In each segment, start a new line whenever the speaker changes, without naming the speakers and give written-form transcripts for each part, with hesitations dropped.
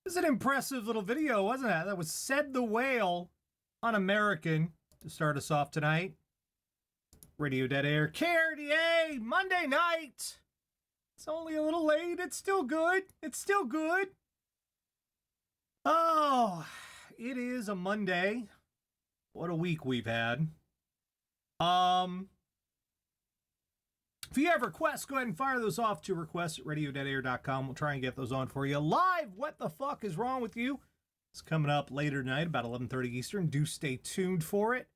It was an impressive little video, wasn't it? That was Said the Whale on American to start us off tonight. Radio Dead Air, KRDA, Monday night. It's only a little late. It's still good. It's still good. Oh, it is a Monday. What a week we've had. If you have requests, go ahead and fire those off to requests@radiodeadair.com. We'll try and get those on for you live. What the fuck is wrong with you? It's coming up later tonight, about 11:30 Eastern. Do stay tuned for it.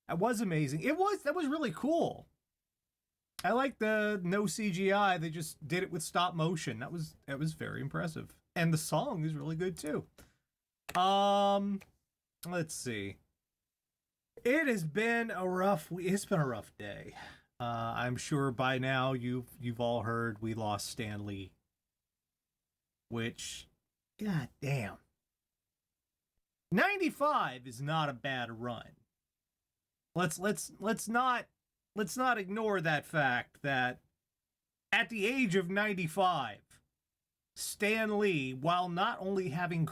That was amazing. That was really cool. I like the no CGI. They just did it with stop motion. That was very impressive. And the song is really good too. Let's see. It's been a rough day. I'm sure by now you've all heard we lost Stan Lee. Which, god damn. 95 is not a bad run. Let's not ignore that fact that at the age of 95, Stan Lee, while not only having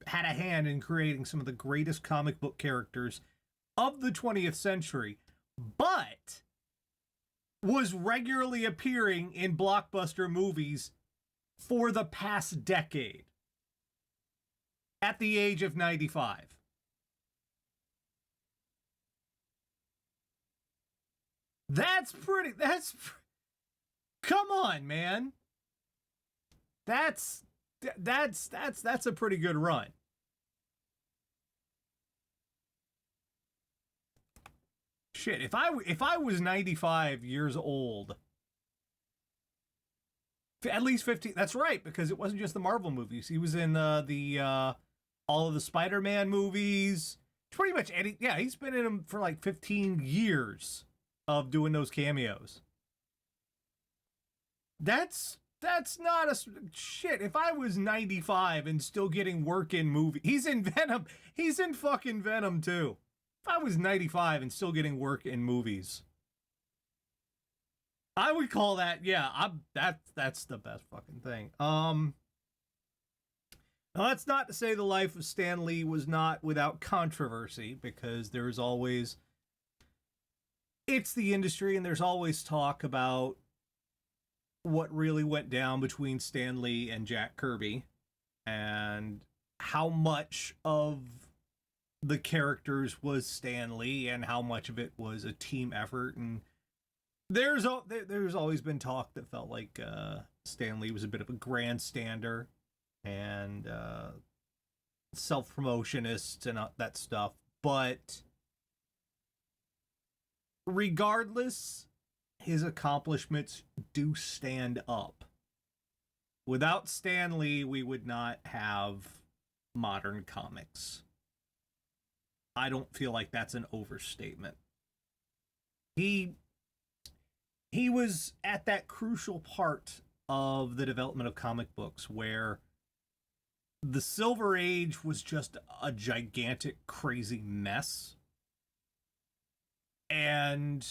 had a hand in creating some of the greatest comic book characters of the 20th century, but was regularly appearing in blockbuster movies for the past decade at the age of 95. Come on, man. That's a pretty good run. Shit, if I was 95 years old, at least 15, that's right, because it wasn't just the Marvel movies. He was in all of the Spider-Man movies. Pretty much any, yeah, he's been in them for like 15 years of doing those cameos. That's not a shit. If I was 95 and still getting work in movies, he's in Venom. He's in fucking Venom too. If I was 95 and still getting work in movies, I would call that, yeah, that's the best fucking thing. Now that's not to say the life of Stan Lee was not without controversy, because there's always, it's the industry, and there's always talk about what really went down between Stan Lee and Jack Kirby, and how much of the characters was Stan Lee and how much of it was a team effort. And there's always been talk that felt like Stan Lee was a bit of a grandstander and self-promotionist and that stuff. But regardless, his accomplishments do stand up. Without Stan Lee, we would not have modern comics. I don't feel like that's an overstatement. He was at that crucial part of the development of comic books where the Silver Age was just a gigantic, crazy mess. And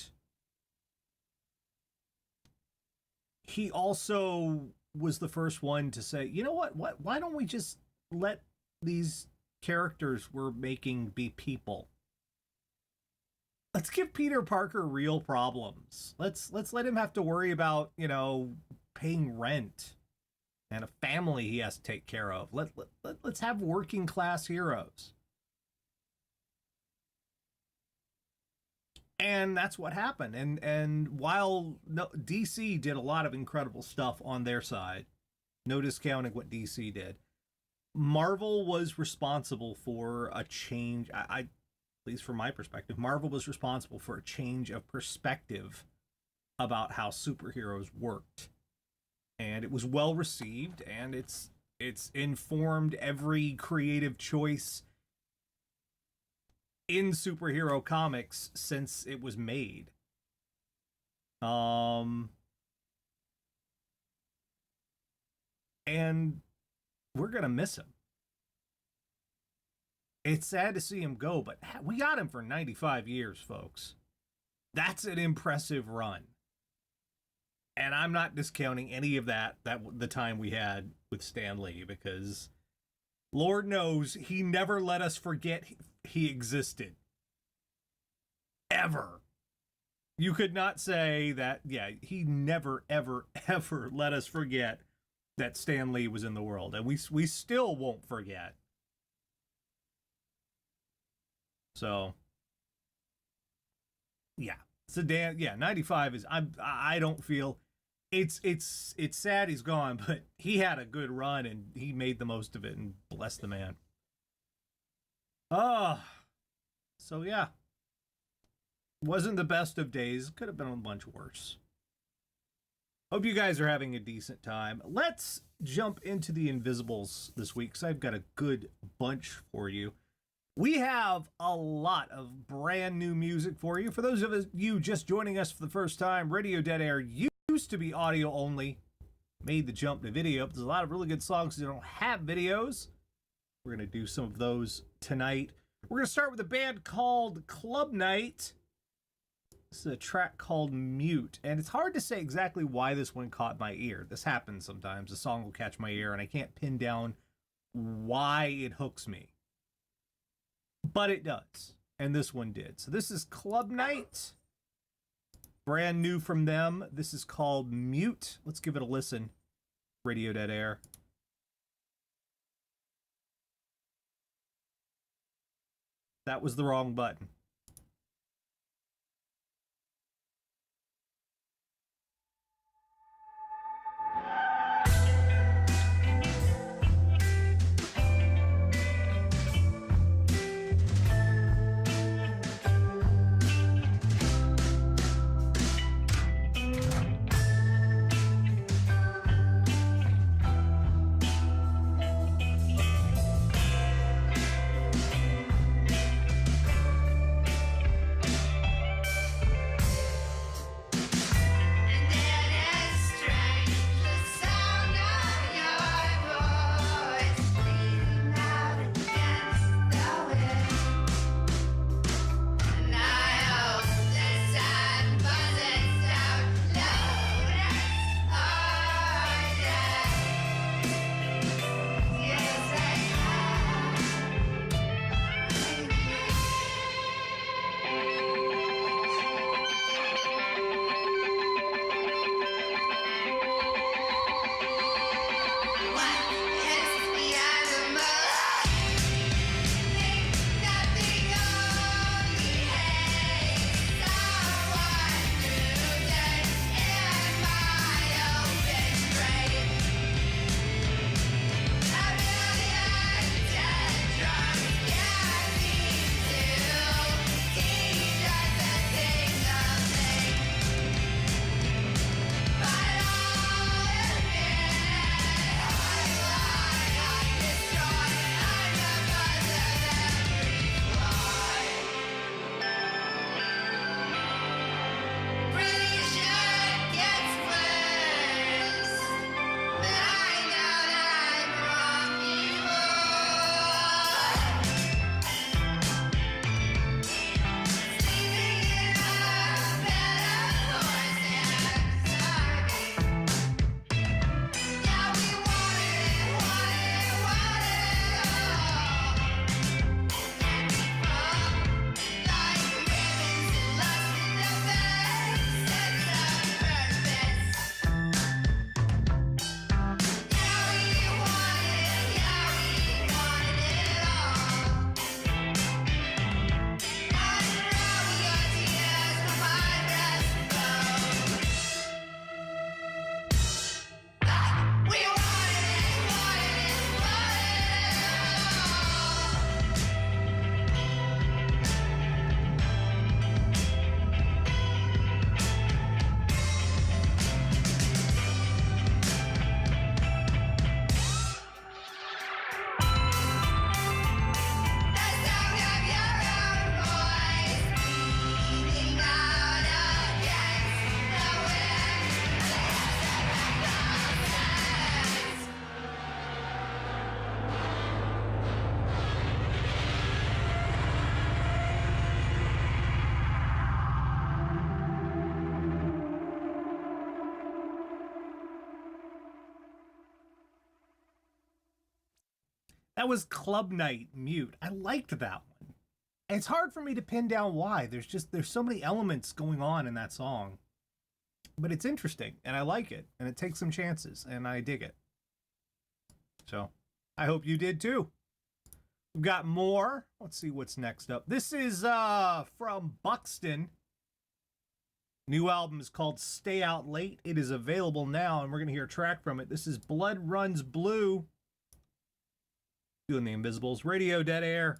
he also was the first one to say, you know what, why don't we just let these characters we're making be people? Let's give Peter Parker real problems. Let's let him have to worry about, you know, paying rent and a family he has to take care of. Let's have working class heroes. And that's what happened. And while DC did a lot of incredible stuff on their side, no discounting what DC did, Marvel was responsible for a change. At least from my perspective, Marvel was responsible for a change of perspective about how superheroes worked. And it was well received, and it's informed every creative choice in superhero comics since it was made. And we're gonna miss him. It's sad to see him go, but we got him for 95 years, folks. That's an impressive run. And And I'm not discounting any of that the time we had with Stan Lee, because Lord knows he never let us forget he existed. Ever. You could not say that, yeah, he never, ever, ever let us forget that Stan Lee was in the world. And we still won't forget. So, yeah. So, 95 is, I don't feel, it's sad he's gone, but he had a good run and he made the most of it, and bless the man. So yeah. Wasn't the best of days. Could have been a bunch worse. Hope you guys are having a decent time. Let's jump into the Invisibles this week, because I've got a good bunch for you. We have a lot of brand new music for you. For those of you just joining us for the first time, Radio Dead Air used to be audio only. Made the jump to video. But there's a lot of really good songs that don't have videos. We're going to do some of those tonight. We're going to start with a band called Club Night. This is a track called Mute, and it's hard to say exactly why this one caught my ear. This happens sometimes. A song will catch my ear, and I can't pin down why it hooks me. But it does, and this one did. So this is Club Night. Brand new from them. This is called Mute. Let's give it a listen. Radio Dead Air. That was the wrong button. That was Club Night Mute. I liked that one. And it's hard for me to pin down why. There's so many elements going on in that song. But it's interesting, and I like it, and it takes some chances, and I dig it. So, I hope you did too. We've got more. Let's see what's next up. This is from Buxton. New album is called Stay Out Late. It is available now, and we're going to hear a track from it. This is Blood Runs Blue. Doing the Invisibles. Radio Dead Air.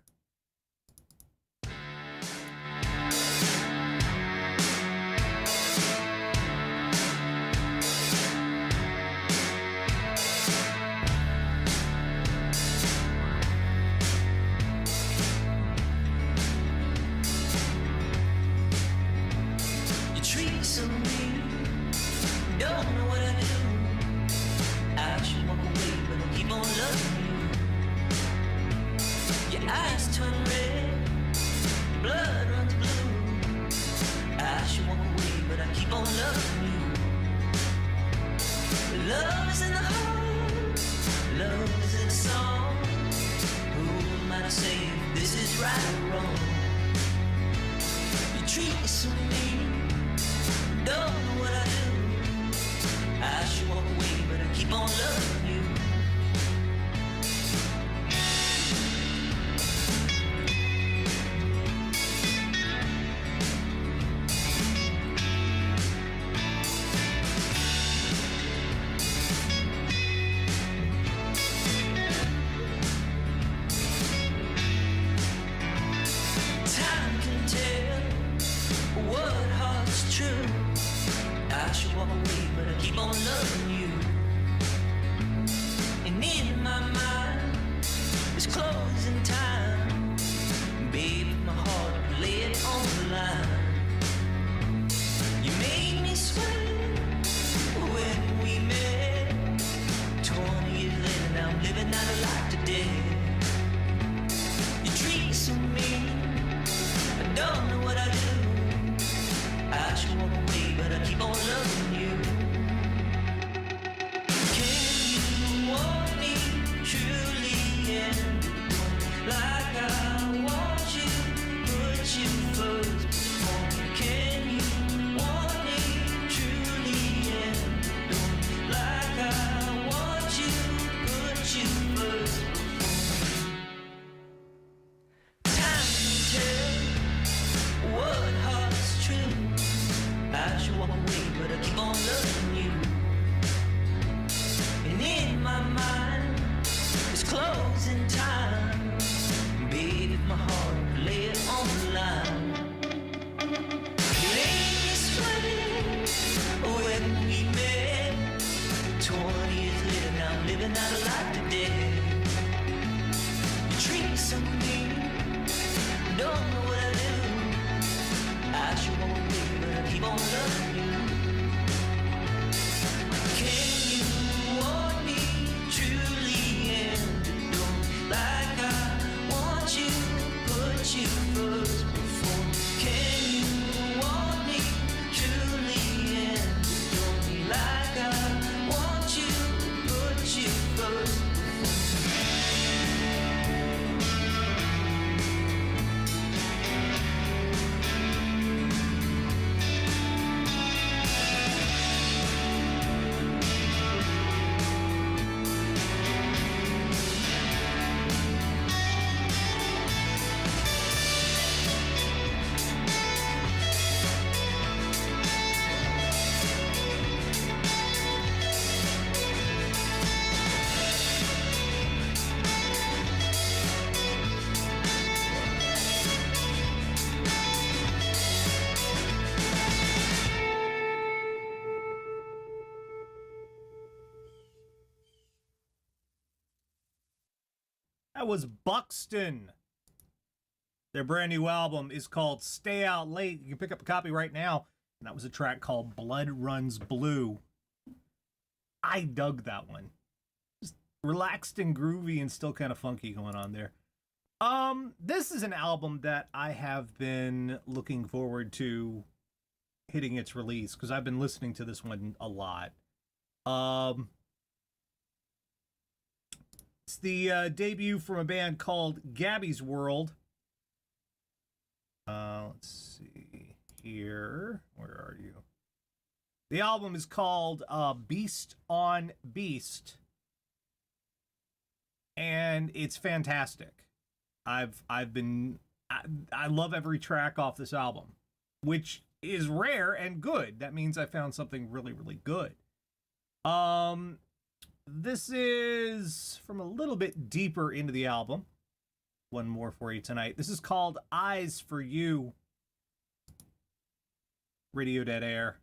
That was Buxton. Their brand new album is called Stay Out Late. You can pick up a copy right now. And that was a track called Blood Runs Blue. I dug that one. Just relaxed and groovy and still kind of funky going on there. This is an album that I have been looking forward to hitting its release because I've been listening to this one a lot. It's the debut from a band called Gabby's World. Let's see here. Where are you? The album is called Beast on Beast, and it's fantastic. I love every track off this album, which is rare and good. That means I found something really, really good. This is from a little bit deeper into the album. One more for you tonight. This is called Eyes for You. Radio Dead Air.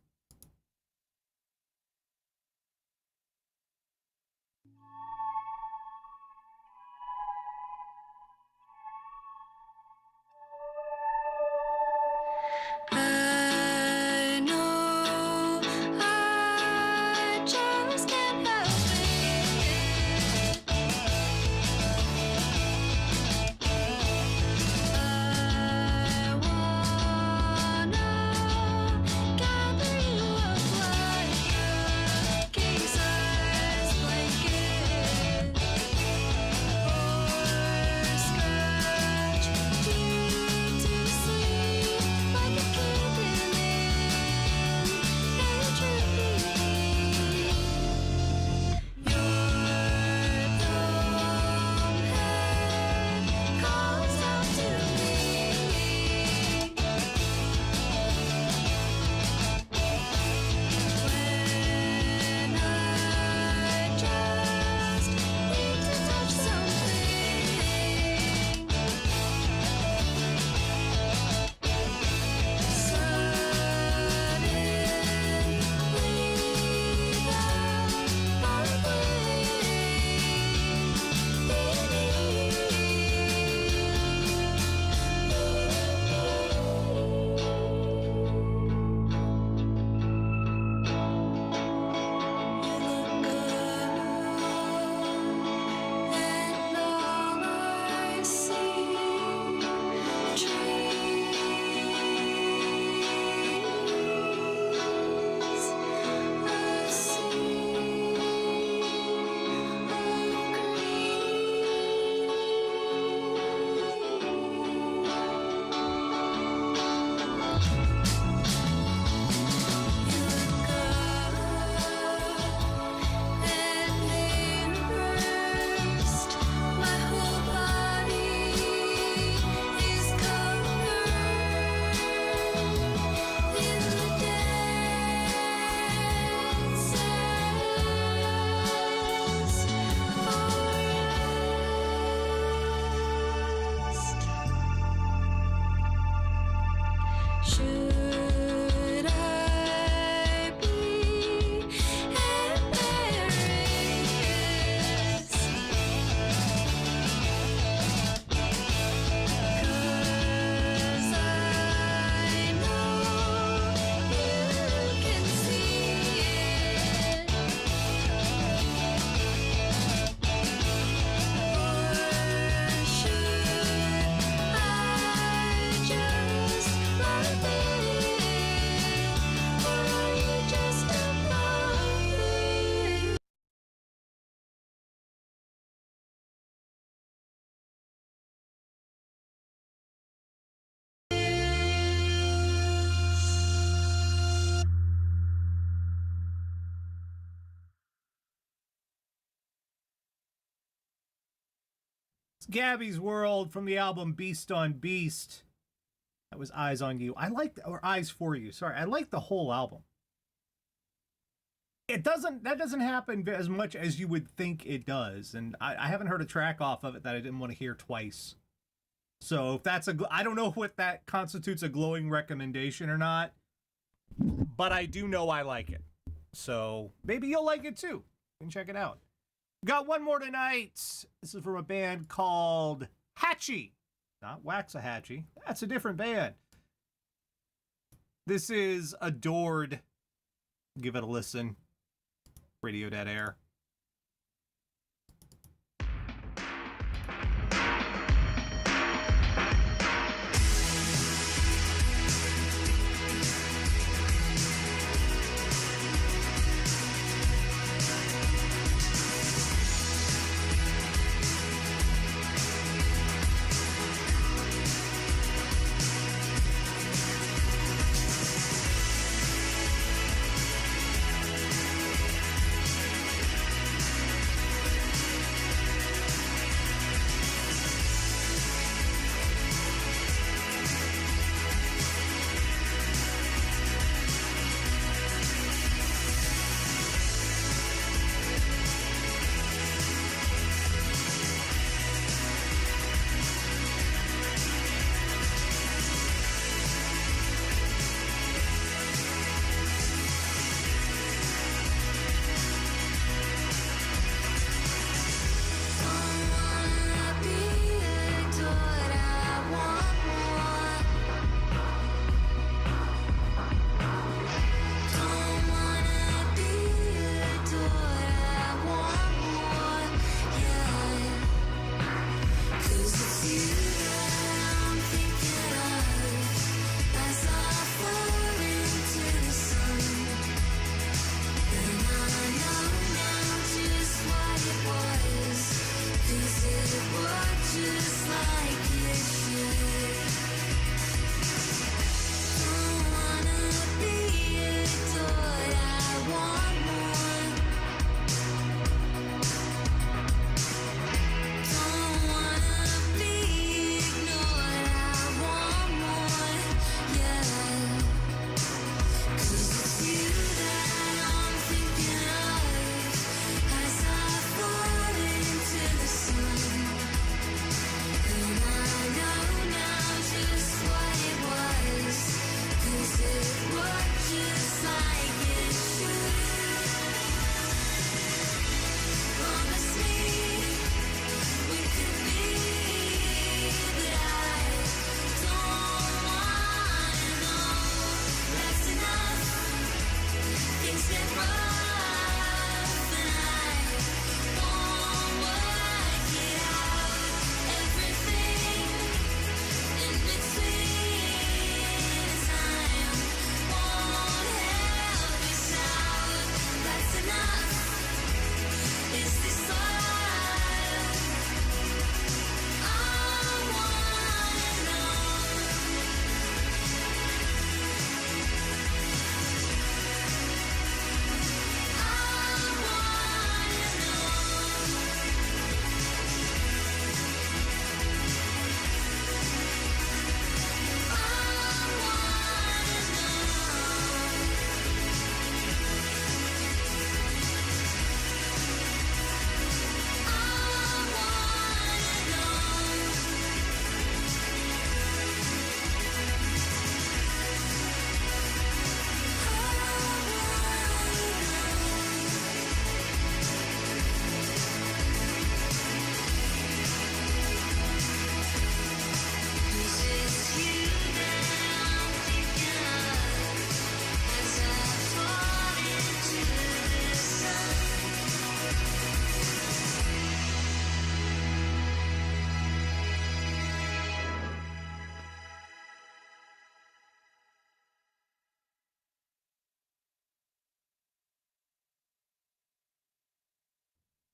Gabby's World from the album Beast on Beast. That was Eyes on You. Or Eyes for You. Sorry, I like the whole album. That doesn't happen as much as you would think it does, and I haven't heard a track off of it that I didn't want to hear twice. So if that's I don't know what that constitutes a glowing recommendation or not, but I do know I like it. So maybe you'll like it too. You can check it out. Got one more tonight. This is from a band called Hatchie. Not Waxahachie. That's a different band. This is Adored. Give it a listen. Radio Dead Air.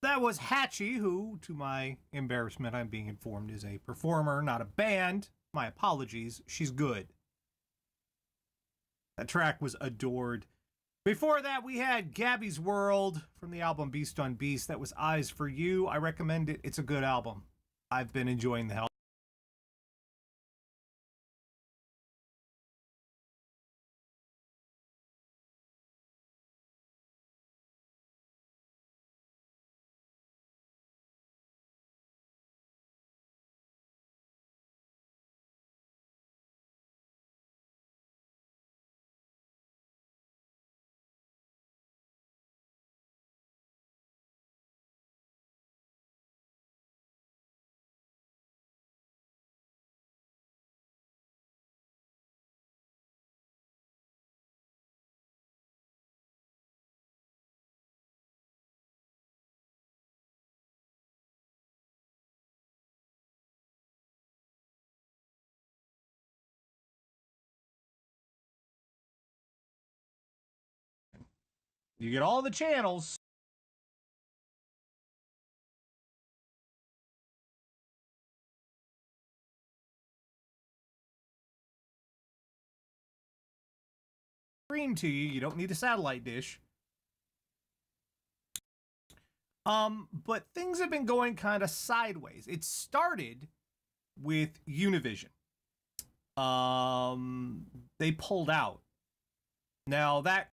That was Hatchie, who, to my embarrassment, I'm being informed, is a performer, not a band. My apologies. She's good. That track was adored. Before that, we had Gabby's World from the album Beast on Beast. That was Eyes for You. I recommend it. It's a good album. I've been enjoying the hell. You get all the channels. Stream to you. You don't need a satellite dish. But things have been going kind of sideways. It started with Univision. They pulled out. Now that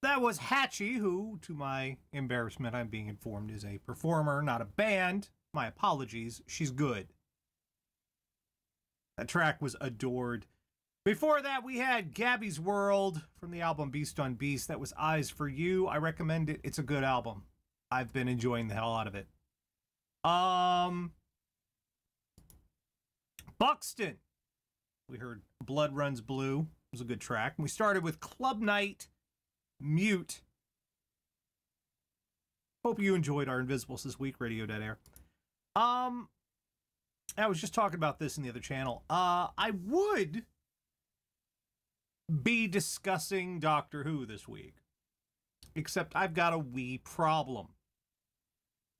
That was Hatchie, who, to my embarrassment, I'm being informed, is a performer, not a band. My apologies. She's good. That track was adored. Before that, we had Gabby's World from the album Beast on Beast. That was Eyes for You. I recommend it. It's a good album. I've been enjoying the hell out of it. Buxton. We heard Blood Runs Blue. It was a good track. We started with Club Night, Mute. Hope you enjoyed our Invisibles This Week, Radio Dead Air. Um, I was just talking about this in the other channel. I would be discussing Doctor Who this week, except I've got a wee problem.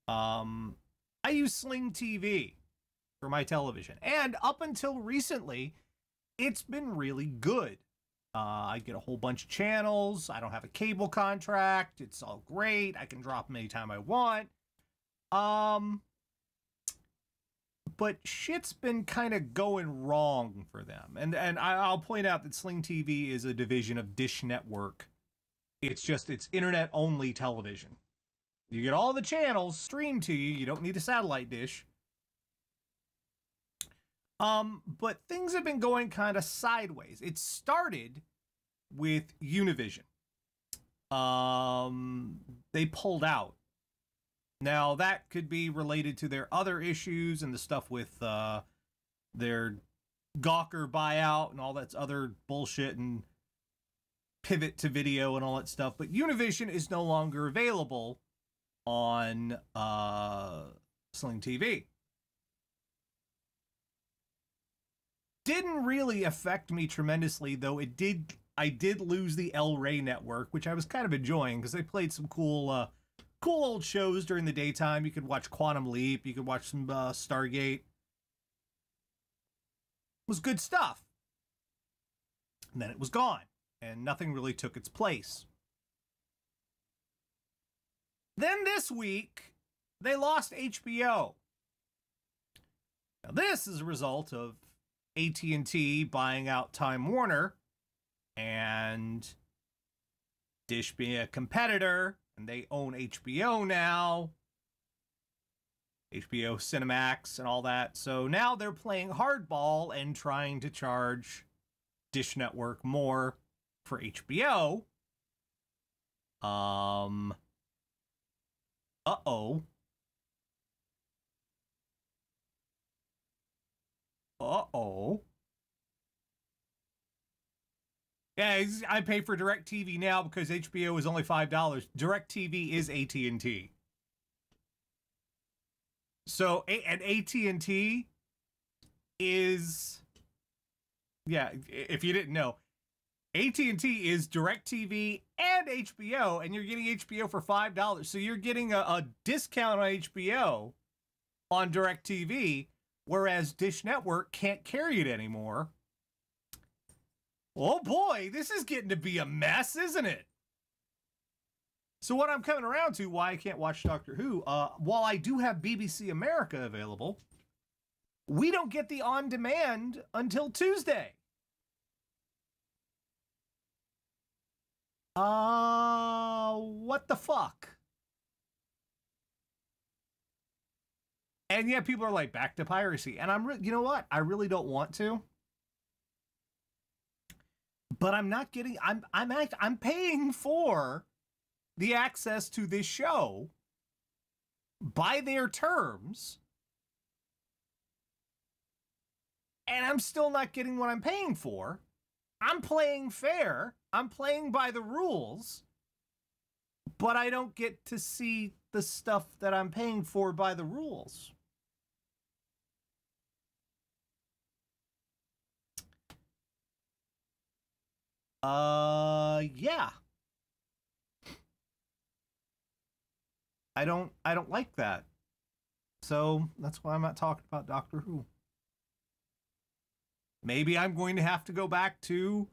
I use Sling TV for my television, and up until recently, it's been really good. I get a whole bunch of channels. I don't have a cable contract. It's all great. I can drop them anytime I want. But shit's been kind of going wrong for them. And I'll point out that Sling TV is a division of Dish Network. It's internet-only television. You get all the channels streamed to you. You don't need a satellite dish. But things have been going kind of sideways. It started with Univision. They pulled out. Now, that could be related to their other issues and the stuff with their Gawker buyout and all that other bullshit and pivot to video and all that stuff. But Univision is no longer available on Sling TV. Didn't really affect me tremendously, though I did lose the El Rey network, which I was kind of enjoying because they played some cool old shows during the daytime. You could watch Quantum Leap, you could watch some Stargate. It was good stuff. And then it was gone, and nothing really took its place. Then this week, they lost HBO. Now this is a result of AT&T buying out Time Warner and Dish being a competitor, and they own HBO now. HBO Cinemax and all that. So now they're playing hardball and trying to charge Dish Network more for HBO. Uh-oh. Yeah, I pay for DirecTV now because HBO is only $5. DirecTV is AT&T. So, and AT&T is... Yeah, if you didn't know, AT&T is DirecTV and HBO, and you're getting HBO for $5. So you're getting a discount on HBO on DirecTV, whereas Dish Network can't carry it anymore. Oh boy, this is getting to be a mess, isn't it? So what I'm coming around to, why I can't watch Doctor Who, while I do have BBC America available, we don't get the on-demand until Tuesday. What the fuck? And yeah, people are like, back to piracy. And you know what? I really don't want to. But I'm not getting, I'm paying for the access to this show by their terms. And I'm still not getting what I'm paying for. I'm playing fair. I'm playing by the rules. But I don't get to see the stuff that I'm paying for by the rules. Yeah. I don't like that. So that's why I'm not talking about Doctor Who. Maybe I'm going to have to go back to...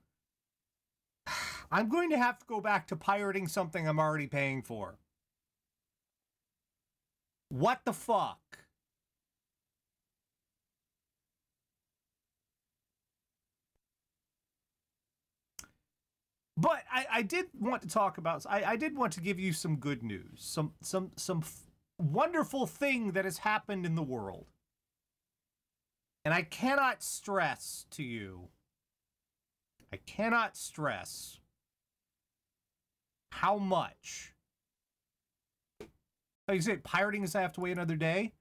I'm going to have to go back to pirating something I'm already paying for. What the fuck? But I did want to talk about... I did want to give you some good news. Some wonderful thing that has happened in the world. And I cannot stress to you... I cannot stress how much... Like you said, pirating is I have to wait another day.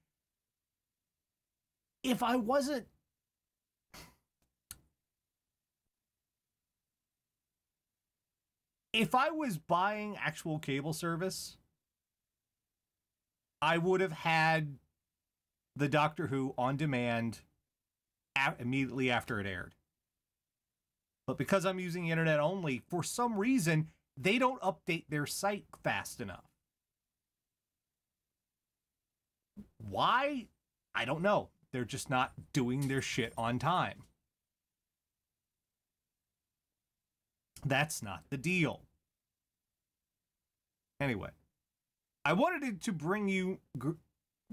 If I wasn't... If I was buying actual cable service, I would have had the Doctor Who on demand immediately after it aired. But because I'm using internet only, for some reason, they don't update their site fast enough. Why? I don't know. They're just not doing their shit on time. That's not the deal. Anyway, I wanted to bring you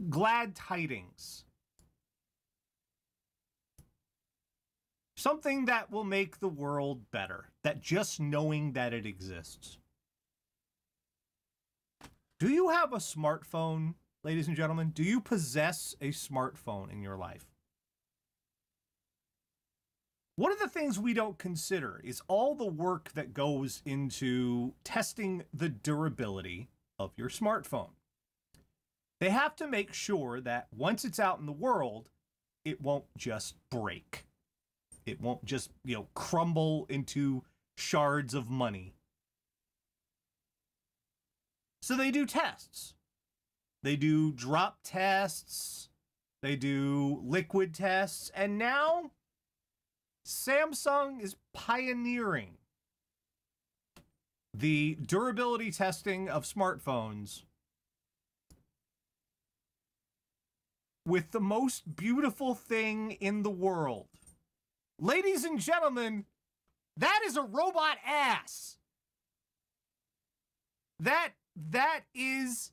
glad tidings. Something that will make the world better. That just knowing that it exists. Do you have a smartphone, ladies and gentlemen? Do you possess a smartphone in your life? One of the things we don't consider is all the work that goes into testing the durability of your smartphone. They have to make sure that once it's out in the world, it won't just break. It won't just, crumble into shards of money. So they do tests. They do drop tests. They do liquid tests. And now Samsung is pioneering the durability testing of smartphones with the most beautiful thing in the world. Ladies and gentlemen, that is a robot ass. That is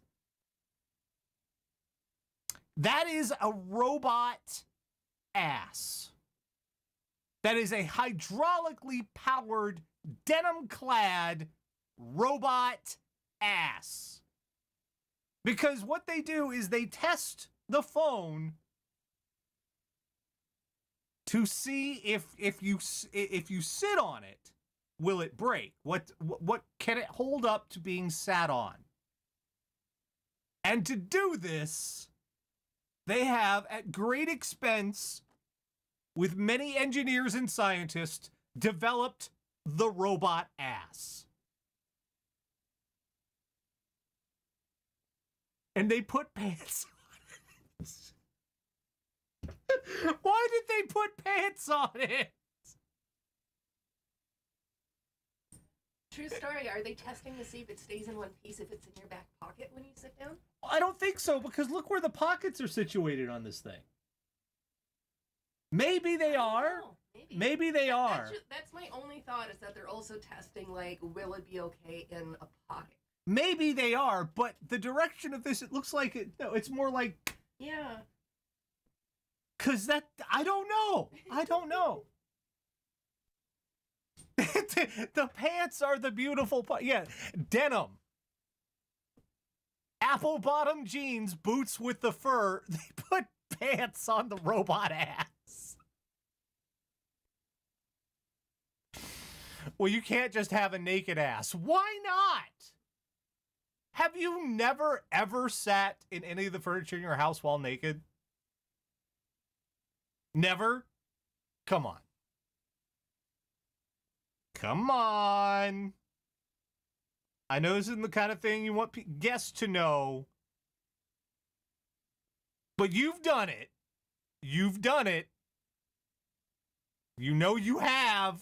a robot ass. That is a hydraulically powered, denim-clad robot ass. Because what they do is they test the phone to see if you sit on it, will it break? What can it hold up to being sat on? And to do this, they have, at great expense, with many engineers and scientists, developed the robot ass. And they put pants on it. Why did they put pants on it?
True story. Are they testing to see if it stays in one piece, if it's in your back pocket when you sit down?
I don't think so, because look where the pockets are situated on this thing. Maybe they are. Maybe they are.
That's my only thought, is that they're also testing, like, will it be okay in a pocket?
Maybe they are, but the direction of this, it looks like it. No, it's more like.
Yeah.
Because I don't know. I don't know. The pants are the beautiful part. Yeah, denim. Apple bottom jeans, boots with the fur. They put pants on the robot ass. Well, you can't just have a naked ass. Why not? Have you never, ever sat in any of the furniture in your house while naked? Never? Come on. Come on. I know this isn't the kind of thing you want guests to know. But you've done it. You've done it. You know you have.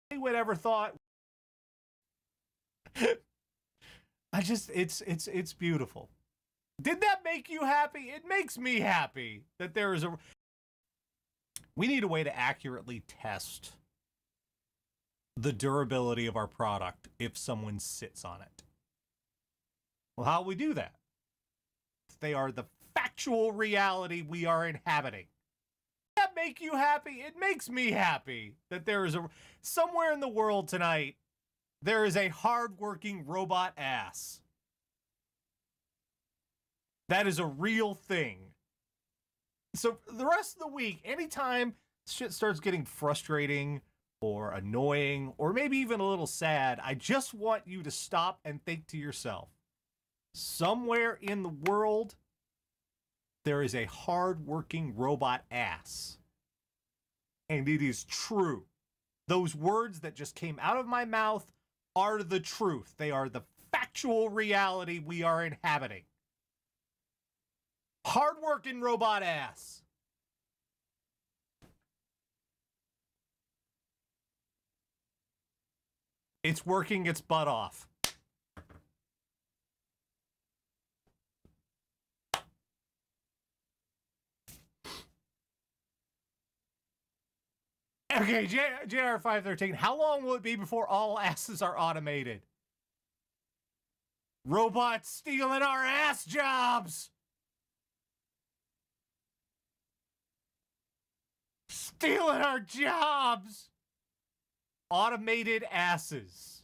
Anyone ever thought? It's beautiful. Did that make you happy? It makes me happy that there is we need a way to accurately test the durability of our product if someone sits on it. Well, how do we do that? They are the factual reality we are inhabiting. Does that make you happy? It makes me happy that there is somewhere in the world tonight, there is a hardworking robot ass. That is a real thing. So the rest of the week, anytime shit starts getting frustrating or annoying or maybe even a little sad, I just want you to stop and think to yourself, somewhere in the world, there is a hard-working robot ass. And it is true. Those words that just came out of my mouth are the truth. They are the factual reality we are inhabiting. Hard-working robot ass. It's working its butt off. Okay, JR513, how long will it be before all asses are automated? Robots stealing our ass jobs! Stealing our jobs! Automated asses.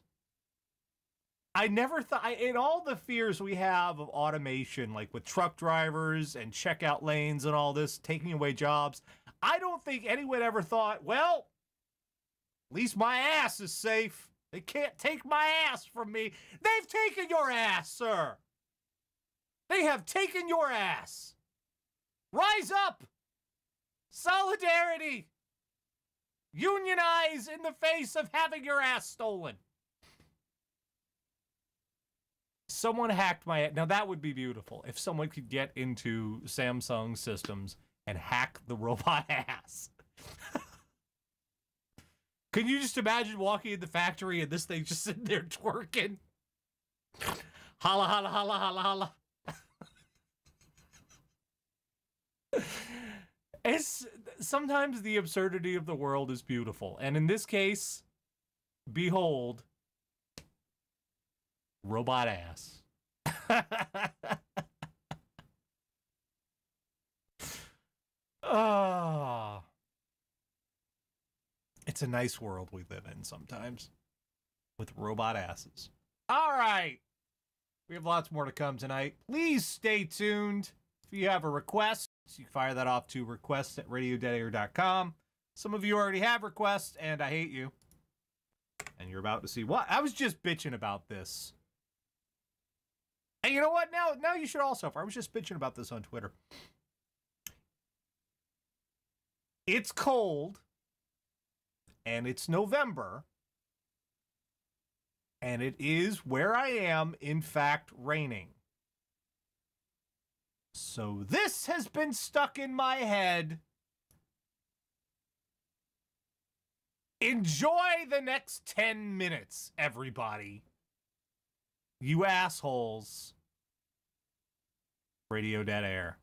I never thought, in all the fears we have of automation, like with truck drivers and checkout lanes and all this, taking away jobs, I don't think anyone ever thought, well, at least my ass is safe. They can't take my ass from me. They've taken your ass, sir. They have taken your ass. Rise up. Solidarity. Unionize in the face of having your ass stolen. Someone hacked my... Now, that would be beautiful if someone could get into Samsung systems and hack the robot ass. Can you just imagine walking in the factory and this thing just sitting there twerking? Holla, holla, holla, holla, holla. Sometimes the absurdity of the world is beautiful. And in this case, behold, robot ass. Oh. It's a nice world we live in sometimes with robot asses. All right. We have lots more to come tonight. Please stay tuned. If you have a request, you can fire that off to requests@radiodeadair.com. Some of you already have requests, and I hate you. And you're about to see what? I was just bitching about this. And you know what? Now you should also. I was just bitching about this on Twitter. It's cold. And it's November. And it is where I am, in fact, raining. So this has been stuck in my head. Enjoy the next 10 minutes, everybody. You assholes. Radio Dead Air.